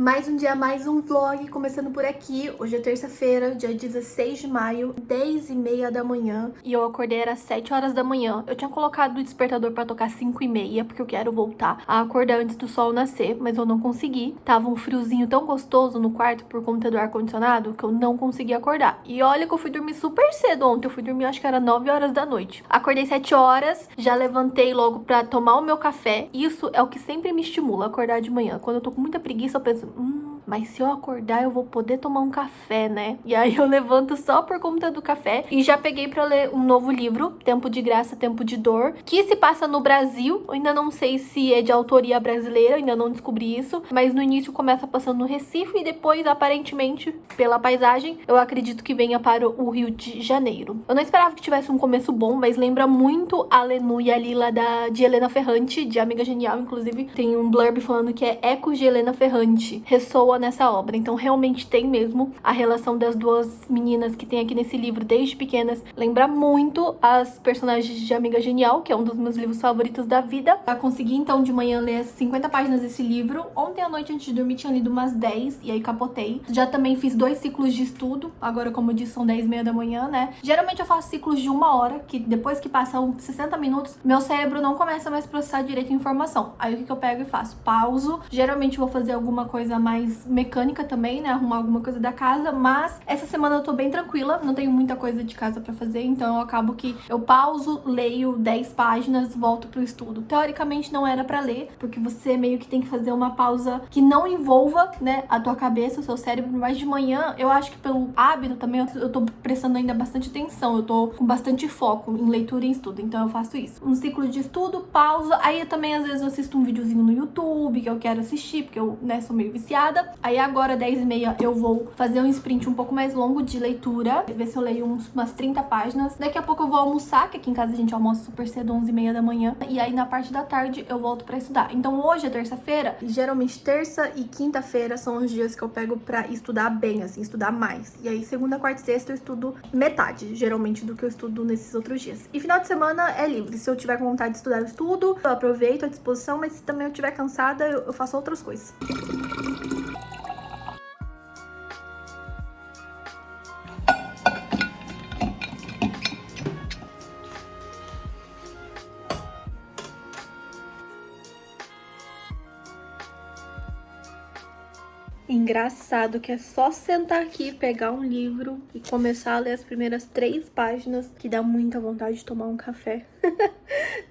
Mais um dia, mais um vlog, começando por aqui. Hoje é terça-feira, dia 16 de maio, 10h30 da manhã. E eu acordei, era 7 horas da manhã. Eu tinha colocado o despertador pra tocar 5h30, porque eu quero voltar a acordar antes do sol nascer, mas eu não consegui. Tava um friozinho tão gostoso no quarto por conta do ar-condicionado que eu não consegui acordar. E olha que eu fui dormir super cedo ontem. Eu fui dormir, acho que era 9 horas da noite. Acordei 7 horas, já levantei logo pra tomar o meu café. Isso é o que sempre me estimula, acordar de manhã. Quando eu tô com muita preguiça, eu penso, mas se eu acordar eu vou poder tomar um café, né? E aí eu levanto só por conta do café e já peguei pra ler um novo livro, Tempo de Graça, Tempo de Dor, que se passa no Brasil. Eu ainda não sei se é de autoria brasileira, ainda não descobri isso, mas no início começa passando no Recife e depois, aparentemente, pela paisagem, eu acredito que venha para o Rio de Janeiro. Eu não esperava que tivesse um começo bom, mas lembra muito a Lenu e a Lila de Helena Ferrante, de Amiga Genial, inclusive tem um blurb falando que é Ecos de Helena Ferrante. Ressoa nessa obra, então realmente tem mesmo a relação das duas meninas que tem aqui nesse livro desde pequenas, lembra muito as personagens de Amiga Genial, que é um dos meus livros favoritos da vida. Eu consegui então de manhã ler 50 páginas desse livro. Ontem à noite antes de dormir tinha lido umas 10 e aí capotei. Já também fiz 2 ciclos de estudo, agora como eu disse são 10h30 da manhã, né? Geralmente eu faço ciclos de 1 hora, que depois que passam 60 minutos, meu cérebro não começa mais a processar direito a informação. Aí o que eu pego e faço? Pauso. Geralmente vou fazer alguma coisa mais mecânica também, né? Arrumar alguma coisa da casa, mas essa semana eu tô bem tranquila, não tenho muita coisa de casa pra fazer, então eu acabo que eu pauso, leio 10 páginas, volto pro estudo. Teoricamente não era pra ler, porque você meio que tem que fazer uma pausa que não envolva, né, a tua cabeça, o seu cérebro, mas de manhã eu acho que pelo hábito também eu tô prestando ainda bastante atenção, eu tô com bastante foco em leitura e em estudo, então eu faço isso. Um ciclo de estudo, pausa, aí eu também às vezes eu assisto um videozinho no YouTube que eu quero assistir, porque eu, né, sou meio viciada. Aí agora, 10h30, eu vou fazer um sprint um pouco mais longo de leitura, ver se eu leio umas 30 páginas. Daqui a pouco eu vou almoçar, que aqui em casa a gente almoça super cedo, 11h30 da manhã. E aí na parte da tarde eu volto pra estudar. Então hoje é terça-feira, e geralmente terça e quinta-feira são os dias que eu pego pra estudar bem, assim, estudar mais. E aí segunda, quarta e sexta eu estudo metade, geralmente, do que eu estudo nesses outros dias. E final de semana é livre. Se eu tiver com vontade de estudar, eu estudo, eu aproveito a disposição, mas se também eu estiver cansada, eu faço outras coisas. Engraçado que é só sentar aqui, pegar um livro e começar a ler as primeiras 3 páginas que dá muita vontade de tomar um café.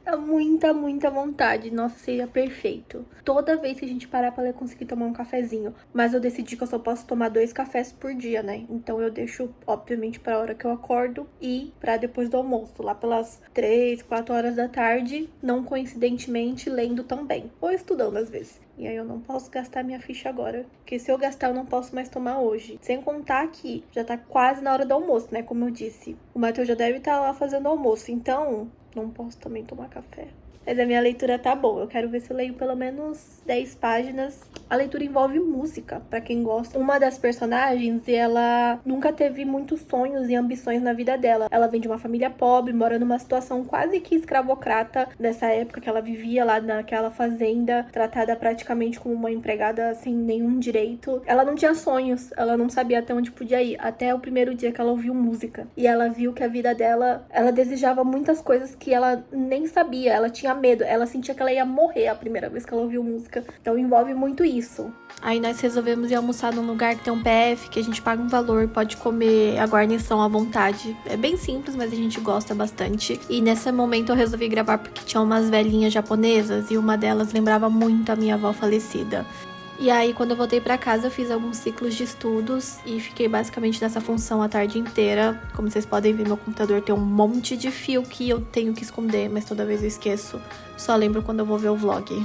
Dá muita vontade. Nossa, seria perfeito. Toda vez que a gente parar pra ler, conseguir tomar um cafezinho. Mas eu decidi que eu só posso tomar 2 cafés por dia, né? Então eu deixo, obviamente, pra hora que eu acordo e pra depois do almoço. Lá pelas 3, 4 horas da tarde, não coincidentemente, lendo também. Ou estudando, às vezes. E aí eu não posso gastar minha ficha agora. Porque se eu gastar, eu não posso mais tomar hoje. Sem contar que já tá quase na hora do almoço, né? Como eu disse. O Matheus já deve estar lá fazendo almoço. Então, não posso também tomar café. Mas a minha leitura tá boa. Eu quero ver se eu leio pelo menos 10 páginas. A leitura envolve música, pra quem gosta. Uma das personagens, ela nunca teve muitos sonhos e ambições na vida dela. Ela vem de uma família pobre, mora numa situação quase que escravocrata nessa época que ela vivia lá naquela fazenda, tratada praticamente como uma empregada sem nenhum direito. Ela não tinha sonhos, ela não sabia até onde podia ir. Até o primeiro dia que ela ouviu música. E ela viu que a vida dela, ela desejava muitas coisas que ela nem sabia. Ela tinha medo, ela sentia que ela ia morrer a primeira vez que ela ouviu música. Então envolve muito isso. Aí nós resolvemos ir almoçar num lugar que tem um PF, que a gente paga um valor, pode comer a guarnição à vontade. É bem simples, mas a gente gosta bastante. E nesse momento eu resolvi gravar porque tinha umas velhinhas japonesas e uma delas lembrava muito a minha avó falecida. E aí, quando eu voltei pra casa, eu fiz alguns ciclos de estudos e fiquei basicamente nessa função a tarde inteira. Como vocês podem ver, meu computador tem um monte de fio que eu tenho que esconder, mas toda vez eu esqueço. Só lembro quando eu vou ver o vlog.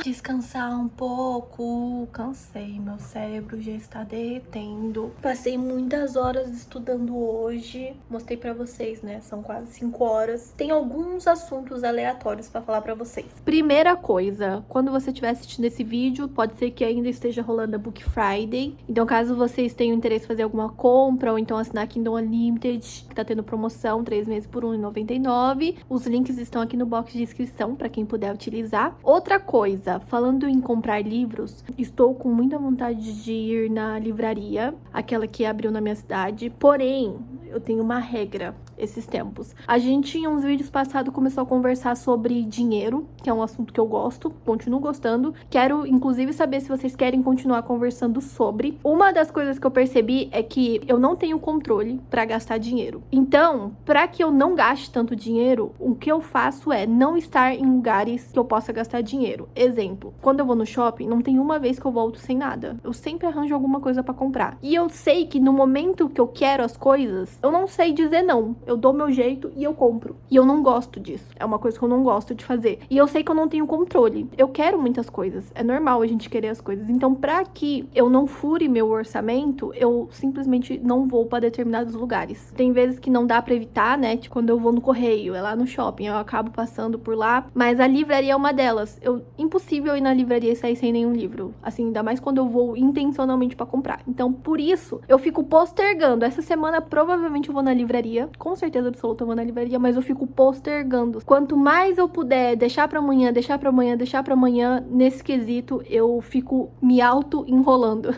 Descansar um pouco. Cansei, meu cérebro já está derretendo. Passei muitas horas estudando hoje. Mostrei pra vocês, né? São quase 5 horas. Tem alguns assuntos aleatórios pra falar pra vocês. Primeira coisa, quando você estiver assistindo esse vídeo, pode ser que ainda esteja rolando a Book Friday. Então, caso vocês tenham interesse em fazer alguma compra ou então assinar Kindle Unlimited, que tá tendo promoção 3 meses por R$1,99. Os links estão aqui no box de descrição pra quem puder utilizar. Outra coisa, Nossa, falando em comprar livros, estou com muita vontade de ir na livraria, aquela que abriu na minha cidade, porém, eu tenho uma regra esses tempos. A gente, em uns vídeos passados, começou a conversar sobre dinheiro, que é um assunto que eu gosto, continuo gostando. Quero, inclusive, saber se vocês querem continuar conversando sobre. Uma das coisas que eu percebi é que eu não tenho controle para gastar dinheiro. Então, para que eu não gaste tanto dinheiro, o que eu faço é não estar em lugares que eu possa gastar dinheiro. Exemplo, quando eu vou no shopping, não tem uma vez que eu volto sem nada. Eu sempre arranjo alguma coisa para comprar. E eu sei que no momento que eu quero as coisas, eu não sei dizer não. Eu dou meu jeito e eu compro. E eu não gosto disso. É uma coisa que eu não gosto de fazer. E eu sei que eu não tenho controle. Eu quero muitas coisas. É normal a gente querer as coisas. Então, pra que eu não fure meu orçamento, eu simplesmente não vou pra determinados lugares. Tem vezes que não dá pra evitar, né? Tipo, quando eu vou no correio, é lá no shopping, eu acabo passando por lá. Mas a livraria é uma delas. Impossível ir na livraria e sair sem nenhum livro. Assim, ainda mais quando eu vou intencionalmente pra comprar. Então, por isso, eu fico postergando. Essa semana, provavelmente, eu vou na livraria. Com certeza absoluta eu vou na livraria, mas eu fico postergando. Quanto mais eu puder deixar pra amanhã, nesse quesito, eu fico me auto-enrolando.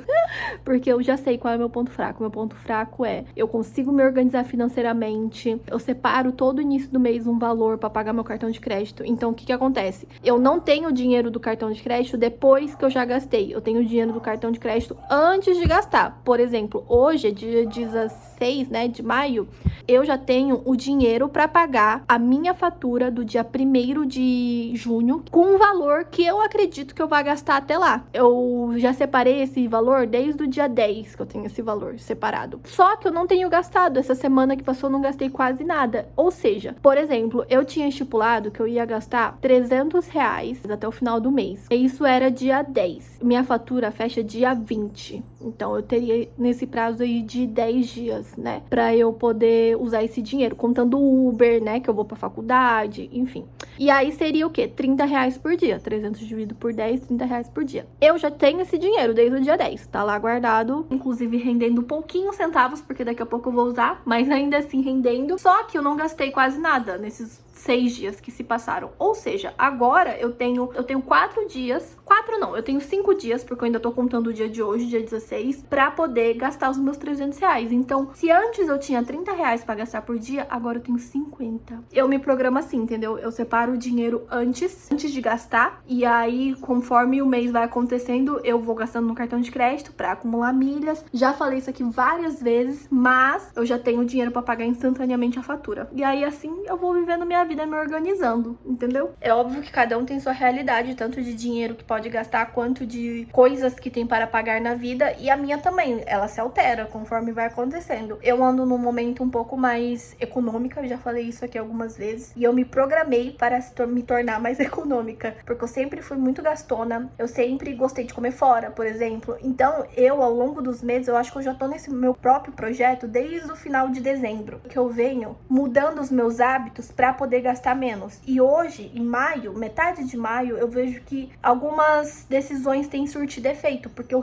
Porque eu já sei qual é o meu ponto fraco. Meu ponto fraco é, eu consigo me organizar financeiramente, eu separo todo início do mês um valor pra pagar meu cartão de crédito. Então, o que que acontece? Eu não tenho o dinheiro do cartão de crédito depois que eu já gastei. Eu tenho o dinheiro do cartão de crédito antes de gastar. Por exemplo, hoje é dia 16, né, de maio, eu já tenho o dinheiro para pagar a minha fatura do dia 1º de junho com um valor que eu acredito que eu vou gastar até lá. Eu já separei esse valor desde o dia 10 que eu tenho esse valor separado. Só que eu não tenho gastado. Essa semana que passou eu não gastei quase nada. Ou seja, por exemplo, eu tinha estipulado que eu ia gastar R$300 até o final do mês. E isso era dia 10. Minha fatura fecha dia 20. Então eu teria nesse prazo aí de 10 dias, né? Pra eu poder usar esse dinheiro, contando o Uber, né? Que eu vou pra faculdade, enfim. E aí seria o quê? R$30 por dia. 300 dividido por 10, R$30 por dia. Eu já tenho esse dinheiro desde o dia 10. Tá lá guardado, inclusive rendendo pouquinhos centavos, porque daqui a pouco eu vou usar, mas ainda assim rendendo. Só que eu não gastei quase nada nesses 6 dias que se passaram. Ou seja, agora eu tenho 4 dias. 4 não, eu tenho 5 dias, porque eu ainda tô contando o dia de hoje, dia 16, pra poder gastar os meus R$300. Então, se antes eu tinha R$30 pra gastar por dia, agora eu tenho 50. Eu me programo assim, entendeu? Eu separo o dinheiro antes de gastar, e aí, conforme o mês vai acontecendo, eu vou gastando no cartão de crédito pra acumular milhas. Já falei isso aqui várias vezes, mas eu já tenho dinheiro pra pagar instantaneamente a fatura. E aí, assim, eu vou vivendo minha vida me organizando, entendeu? É óbvio que cada um tem sua realidade, tanto de dinheiro que pode gastar, quanto de coisas que tem para pagar na vida, e a minha também, ela se altera conforme vai acontecendo. Eu ando num momento um pouco mais econômica, eu já falei isso aqui algumas vezes, e eu me programei para me tornar mais econômica, porque eu sempre fui muito gastona, eu sempre gostei de comer fora, por exemplo. Então, ao longo dos meses, eu acho que eu já tô nesse meu próprio projeto desde o final de dezembro, que eu venho mudando os meus hábitos para poder gastar menos. E hoje, em maio, metade de maio, eu vejo que algumas decisões têm surtido efeito, porque eu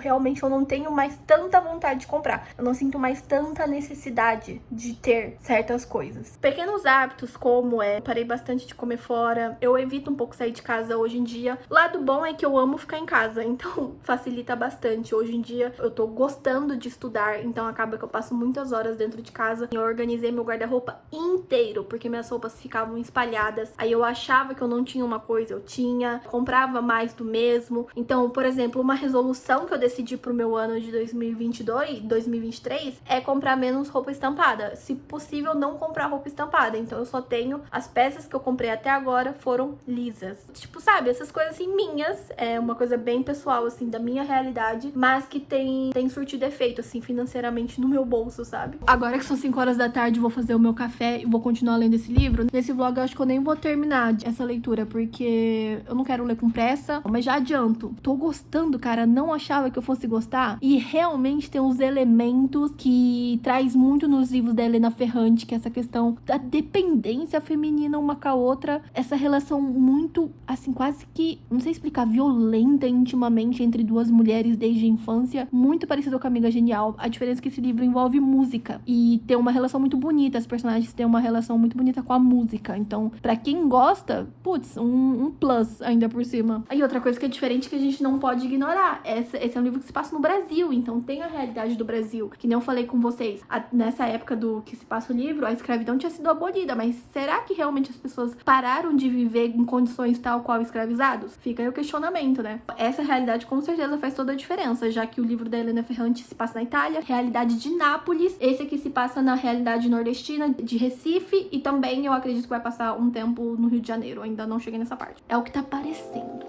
não tenho mais tanta vontade de comprar. Eu não sinto mais tanta necessidade de ter certas coisas. Pequenos hábitos, como parei bastante de comer fora, eu evito um pouco sair de casa hoje em dia. Lado bom é que eu amo ficar em casa, então facilita bastante. Hoje em dia eu tô gostando de estudar, então acaba que eu passo muitas horas dentro de casa. Eu organizei meu guarda-roupa inteiro, porque minhas roupas ficavam espalhadas. Aí eu achava que eu não tinha uma coisa, eu tinha. Comprava mais do mesmo. Então, por exemplo, uma resolução que eu decidi pro meu ano de 2023 é comprar menos roupa estampada. Se possível, não comprar roupa estampada. Então, eu só tenho as peças que eu comprei até agora foram lisas. Tipo, sabe? Essas coisas assim minhas. É uma coisa bem pessoal, assim, da minha realidade, mas que tem surtido efeito, assim, financeiramente no meu bolso, sabe? Agora que são 5 horas da tarde, vou fazer o meu café e vou continuar lendo esse livro. Nesse vlog, eu acho que eu nem vou terminar essa leitura, porque eu não quero ler com pressa, mas já adianto. Tô gostando, cara. Não achava que eu fosse gostar. E realmente tem uns elementos que traz muito nos livros da Helena Ferrante, que é essa questão da dependência feminina uma com a outra. Essa relação muito, assim, quase que, não sei explicar, violenta intimamente entre duas mulheres desde a infância. Muito parecido com a Amiga Genial. A diferença é que esse livro envolve música. E tem uma relação muito bonita. As personagens têm uma relação muito bonita com a música. Então, pra quem gosta, putz, um plus ainda por cima. Aí outra coisa que é diferente que a gente não pode ignorar, esse é um livro que se passa no Brasil, então tem a realidade do Brasil. Que nem eu falei com vocês, nessa época do que se passa o livro, a escravidão tinha sido abolida, mas será que realmente as pessoas pararam de viver em condições tal qual escravizados? Fica aí o questionamento, né? Essa realidade com certeza faz toda a diferença, já que o livro da Helena Ferrante se passa na Itália, realidade de Nápoles, esse aqui se passa na realidade nordestina de Recife, e também eu acredito que vai passar um tempo no Rio de Janeiro, ainda não cheguei nessa parte. É o que tá parecendo.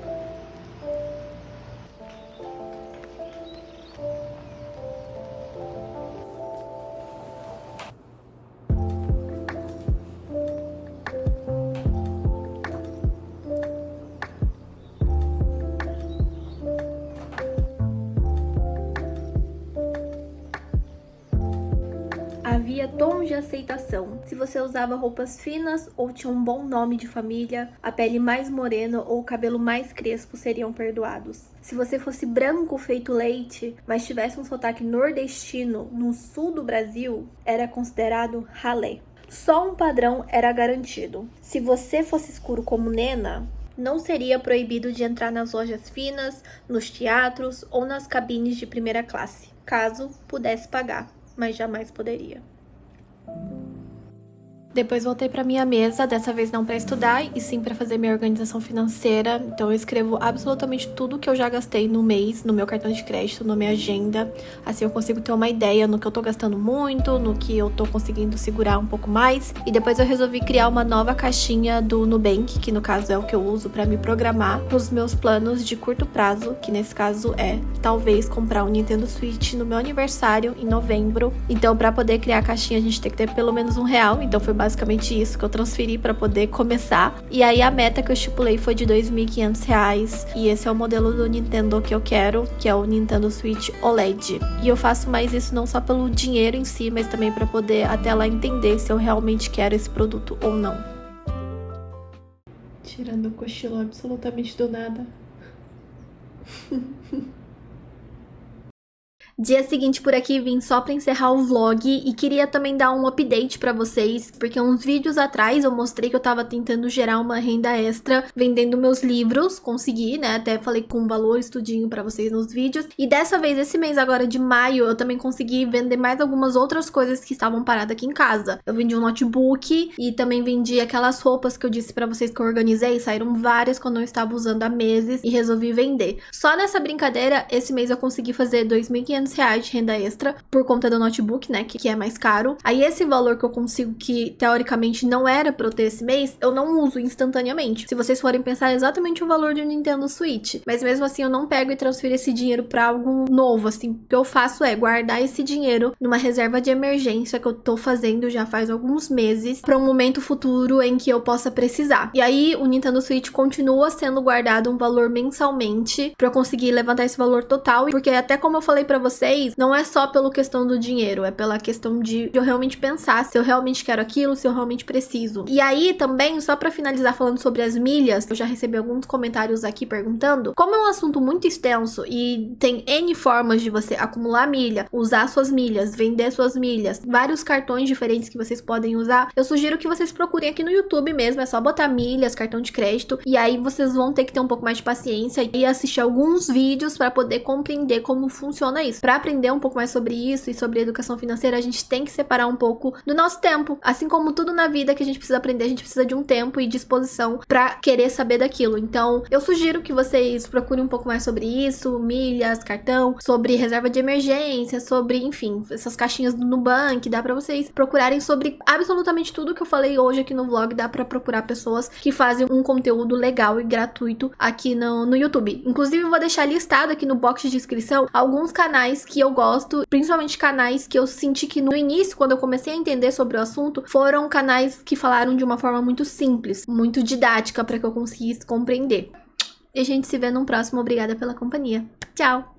Havia tons de aceitação. Se você usava roupas finas ou tinha um bom nome de família, a pele mais morena ou o cabelo mais crespo seriam perdoados. Se você fosse branco feito leite, mas tivesse um sotaque nordestino no sul do Brasil, era considerado ralé. Só um padrão era garantido. Se você fosse escuro como Nena, não seria proibido de entrar nas lojas finas, nos teatros ou nas cabines de primeira classe, caso pudesse pagar, mas jamais poderia. Depois voltei para minha mesa, dessa vez não para estudar, e sim para fazer minha organização financeira. Então eu escrevo absolutamente tudo que eu já gastei no mês, no meu cartão de crédito, na minha agenda. Assim eu consigo ter uma ideia no que eu tô gastando muito, no que eu tô conseguindo segurar um pouco mais. E depois eu resolvi criar uma nova caixinha do Nubank, que no caso é o que eu uso para me programar pros meus planos de curto prazo, que nesse caso é talvez comprar um Nintendo Switch no meu aniversário em novembro. Então para poder criar a caixinha a gente tem que ter pelo menos R$1, então foi basicamente isso que eu transferi para poder começar. E aí a meta que eu estipulei foi de R$2.500. E esse é o modelo do Nintendo que eu quero, que é o Nintendo Switch OLED. E eu faço mais isso não só pelo dinheiro em si, mas também para poder até lá entender se eu realmente quero esse produto ou não. Tirando o cochilo absolutamente do nada. Dia seguinte por aqui, vim só pra encerrar o vlog e queria também dar um update pra vocês, porque uns vídeos atrás eu mostrei que eu tava tentando gerar uma renda extra vendendo meus livros, consegui, né, até falei com valor estudinho pra vocês nos vídeos, e dessa vez, esse mês agora de maio, eu também consegui vender mais algumas outras coisas que estavam paradas aqui em casa. Eu vendi um notebook e também vendi aquelas roupas que eu disse pra vocês que eu organizei, saíram várias quando eu estava usando há meses e resolvi vender. Só nessa brincadeira, esse mês eu consegui fazer R$2.500 de renda extra por conta do notebook, né, que é mais caro. Aí esse valor que eu consigo, que teoricamente não era pra eu ter esse mês, eu não uso instantaneamente. Se vocês forem pensar, é exatamente o valor de um Nintendo Switch. Mas mesmo assim eu não pego e transfiro esse dinheiro pra algo novo, assim. O que eu faço é guardar esse dinheiro numa reserva de emergência que eu tô fazendo já faz alguns meses, pra um momento futuro em que eu possa precisar. E aí o Nintendo Switch continua sendo guardado um valor mensalmente pra eu conseguir levantar esse valor total, porque até como eu falei pra vocês, não é só pela questão do dinheiro, é pela questão de eu realmente pensar se eu realmente quero aquilo, se eu realmente preciso. E aí também, só pra finalizar falando sobre as milhas, eu já recebi alguns comentários aqui perguntando, como é um assunto muito extenso e tem N formas de você acumular milha, usar suas milhas, vender suas milhas, vários cartões diferentes que vocês podem usar, eu sugiro que vocês procurem aqui no YouTube mesmo, é só botar milhas, cartão de crédito, e aí vocês vão ter que ter um pouco mais de paciência e assistir alguns vídeos pra poder compreender como funciona isso. Para aprender um pouco mais sobre isso e sobre educação financeira, a gente tem que separar um pouco do nosso tempo. Assim como tudo na vida que a gente precisa aprender, a gente precisa de um tempo e disposição para querer saber daquilo. Então, eu sugiro que vocês procurem um pouco mais sobre isso, milhas, cartão, sobre reserva de emergência, sobre, enfim, essas caixinhas do Nubank, dá para vocês procurarem sobre absolutamente tudo que eu falei hoje aqui no vlog, dá para procurar pessoas que fazem um conteúdo legal e gratuito aqui no YouTube. Inclusive, eu vou deixar listado aqui no box de descrição alguns canais que eu gosto, principalmente canais que eu senti que no início, quando eu comecei a entender sobre o assunto, foram canais que falaram de uma forma muito simples, muito didática para que eu conseguisse compreender. E a gente se vê num próximo. Obrigada pela companhia. Tchau!